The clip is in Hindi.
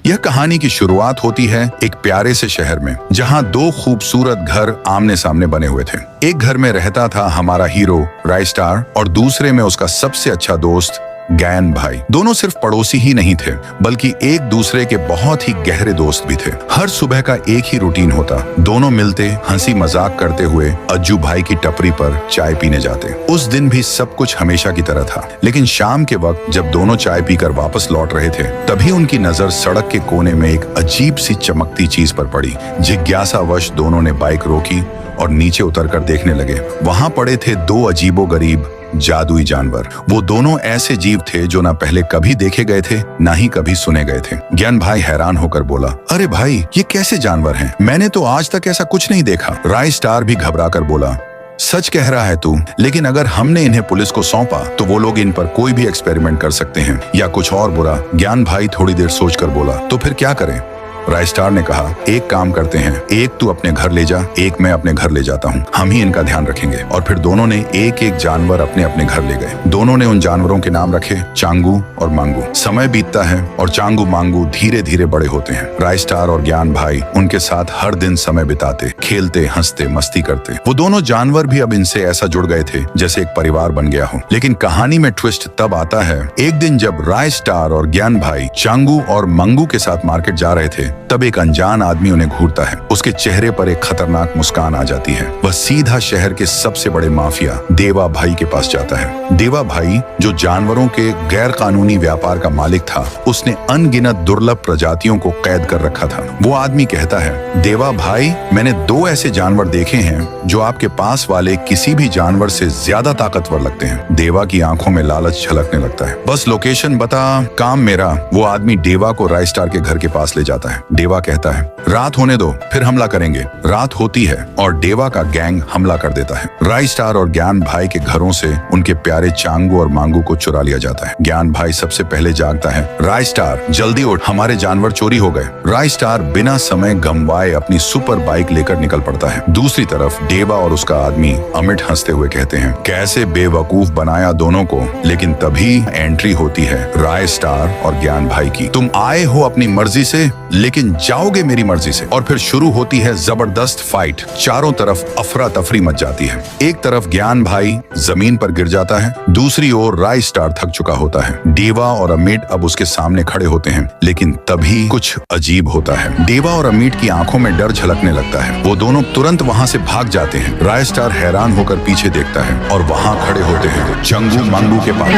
यह कहानी की शुरुआत होती है एक प्यारे से शहर में, जहां दो खूबसूरत घर आमने सामने बने हुए थे। एक घर में रहता था हमारा हीरो रायस्टार और दूसरे में उसका सबसे अच्छा दोस्त गैन भाई। दोनों सिर्फ पड़ोसी ही नहीं थे, बल्कि एक दूसरे के बहुत ही गहरे दोस्त भी थे। हर सुबह का एक ही रूटीन होता, दोनों मिलते, हंसी मजाक करते हुए अज्जू भाई की टपरी पर चाय पीने जाते। उस दिन भी सब कुछ हमेशा की तरह था, लेकिन शाम के वक्त जब दोनों चाय पीकर वापस लौट रहे थे, तभी उनकी नजर सड़क के कोने में एक अजीब सी चमकती चीज पर पड़ी। जिज्ञासावश दोनों ने बाइक रोकी और नीचे उतरकर देखने लगे। वहां पड़े थे दो अजीबोगरीब जादुई जानवर। वो दोनों ऐसे जीव थे जो ना पहले कभी देखे गए थे, ना ही कभी सुने गए थे। ज्ञान भाई हैरान होकर बोला, अरे भाई, ये कैसे जानवर हैं? मैंने तो आज तक ऐसा कुछ नहीं देखा। रायस्टार भी घबराकर बोला, सच कह रहा है तू, लेकिन अगर हमने इन्हें पुलिस को सौंपा तो वो लोग इन पर कोई भी एक्सपेरिमेंट कर सकते हैं या कुछ और बुरा। ज्ञान भाई थोड़ी देर सोचकर बोला, तो फिर क्या करें? रायस्टार ने कहा, एक काम करते हैं, एक तू अपने घर ले जा, एक मैं अपने घर ले जाता हूँ, हम ही इनका ध्यान रखेंगे। और फिर दोनों ने एक एक जानवर अपने अपने घर ले गए। दोनों ने उन जानवरों के नाम रखे चांगू और मांगू। समय बीतता है और चांगू मांगू धीरे धीरे बड़े होते हैं। रायस्टार और ज्ञान भाई उनके साथ हर दिन समय बिताते, खेलते, हंसते, मस्ती करते। वो दोनों जानवर भी अब इनसे ऐसा जुड़ गए थे जैसे एक परिवार बन गया हो। लेकिन कहानी में ट्विस्ट तब आता है, एक दिन जब रायस्टार और ज्ञान भाई चांगू और मांगू के साथ मार्केट जा रहे थे, तब एक अनजान आदमी उन्हें घूरता है। उसके चेहरे पर एक खतरनाक मुस्कान आ जाती है। वह सीधा शहर के सबसे बड़े माफिया देवा भाई के पास जाता है। देवा भाई, जो जानवरों के गैर कानूनी व्यापार का मालिक था, उसने अनगिनत दुर्लभ प्रजातियों को कैद कर रखा था। वो आदमी कहता है, देवा भाई, मैंने दो ऐसे जानवर देखे हैं जो आपके पास वाले किसी भी जानवर से ज्यादा ताकतवर लगते हैं। देवा की आंखों में लालच झलकने लगता है। बस लोकेशन बता, काम मेरा। वो आदमी देवा को रायस्टार के घर के पास ले जाता है। देवा कहता है, रात होने दो, फिर हमला करेंगे। रात होती है और देवा का गैंग हमला कर देता है। रायस्टार और ज्ञान भाई के घरों से उनके प्यारे चांगू और मांगू को चुरा लिया जाता है। ज्ञान भाई सबसे पहले जागता है, रायस्टार जल्दी उठ, हमारे जानवर चोरी हो गए। रायस्टार बिना समय गंवाए अपनी सुपर बाइक लेकर निकल पड़ता है। दूसरी तरफ देवा और उसका आदमी अमिट हंसते हुए कहते हैं, कैसे बेवकूफ बनाया दोनों को। लेकिन तभी एंट्री होती है रायस्टार और ज्ञान भाई की। तुम आए हो अपनी मर्जी से, लेकिन जाओगे मेरी मर्जी से। और फिर शुरू होती है जबरदस्त फाइट। चारों तरफ अफरा तफरी मच जाती है। एक तरफ ज्ञान भाई जमीन पर गिर जाता है, दूसरी ओर रायस्टार थक चुका होता है। देवा और अमिट अब उसके सामने खड़े होते हैं, लेकिन तभी कुछ अजीब होता है। देवा और अमिट की आंखों में डर झलकने लगता है। वो दोनों तुरंत वहां से भाग जाते हैं। रायस्टार हैरान होकर पीछे देखता है और वहां खड़े होते हैं चांगू मांगू के पास।